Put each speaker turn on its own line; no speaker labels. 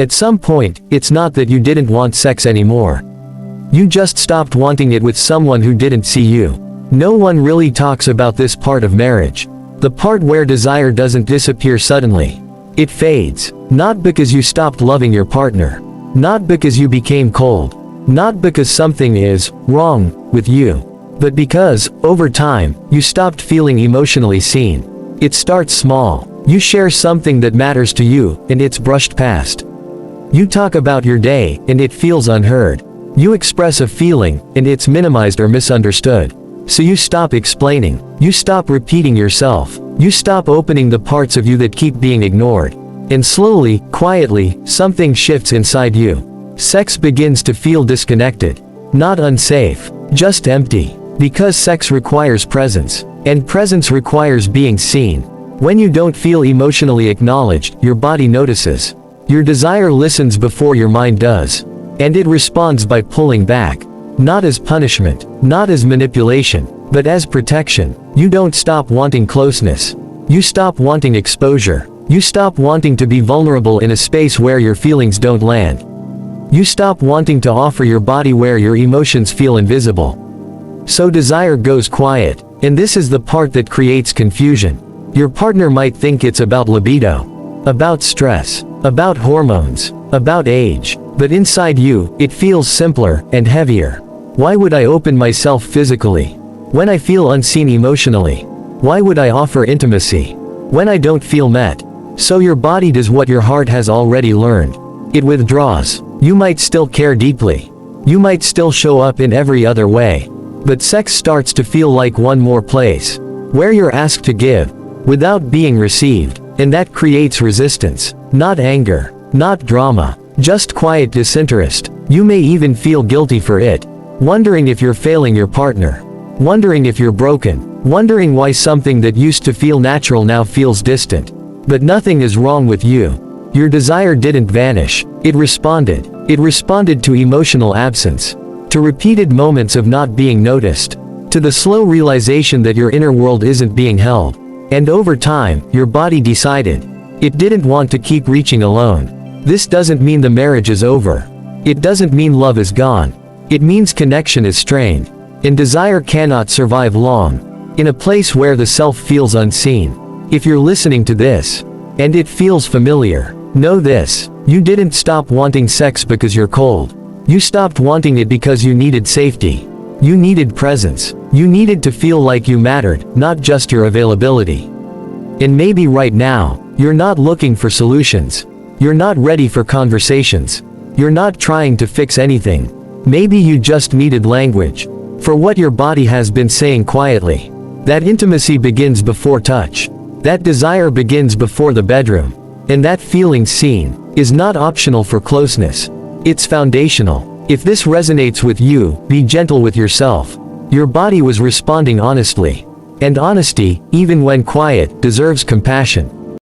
At some point, it's not that you didn't want sex anymore. You just stopped wanting it with someone who didn't see you. No one really talks about this part of marriage. The part where desire doesn't disappear suddenly. It fades. Not because you stopped loving your partner. Not because you became cold. Not because something is wrong with you. But because, over time, you stopped feeling emotionally seen. It starts small. You share something that matters to you, and it's brushed past. You talk about your day, and it feels unheard. You express a feeling, and it's minimized or misunderstood. So you stop explaining. You stop repeating yourself. You stop opening the parts of you that keep being ignored. And slowly, quietly, something shifts inside you. Sex begins to feel disconnected. Not unsafe. Just empty. Because sex requires presence. And presence requires being seen. When you don't feel emotionally acknowledged, your body notices. Your desire listens before your mind does. And it responds by pulling back. Not as punishment, not as manipulation, but as protection. You don't stop wanting closeness. You stop wanting exposure. You stop wanting to be vulnerable in a space where your feelings don't land. You stop wanting to offer your body where your emotions feel invisible. So desire goes quiet, and this is the part that creates confusion. Your partner might think it's about libido, about stress, about hormones, about age. But inside you, it feels simpler and heavier. Why would I open myself physically when I feel unseen emotionally? Why would I offer intimacy when I don't feel met? So your body does what your heart has already learned. It withdraws. You might still care deeply. You might still show up in every other way. But sex starts to feel like one more place where you're asked to give without being received. And that creates resistance. Not anger. Not drama. Just quiet disinterest. You may even feel guilty for it. Wondering if you're failing your partner. Wondering if you're broken. Wondering why something that used to feel natural now feels distant. But nothing is wrong with you. Your desire didn't vanish. It responded. It responded to emotional absence. To repeated moments of not being noticed. To the slow realization that your inner world isn't being held. And over time, your body decided. It didn't want to keep reaching alone. This doesn't mean the marriage is over. It doesn't mean love is gone. It means connection is strained. And desire cannot survive long in a place where the self feels unseen. If you're listening to this, and it feels familiar, know this: you didn't stop wanting sex because you're cold. You stopped wanting it because you needed safety. You needed presence. You needed to feel like you mattered, not just your availability. And maybe right now, you're not looking for solutions. You're not ready for conversations. You're not trying to fix anything. Maybe you just needed language for what your body has been saying quietly. That intimacy begins before touch. That desire begins before the bedroom. And that feeling seen is not optional for closeness. It's foundational. If this resonates with you, be gentle with yourself. Your body was responding honestly. And honesty, even when quiet, deserves compassion.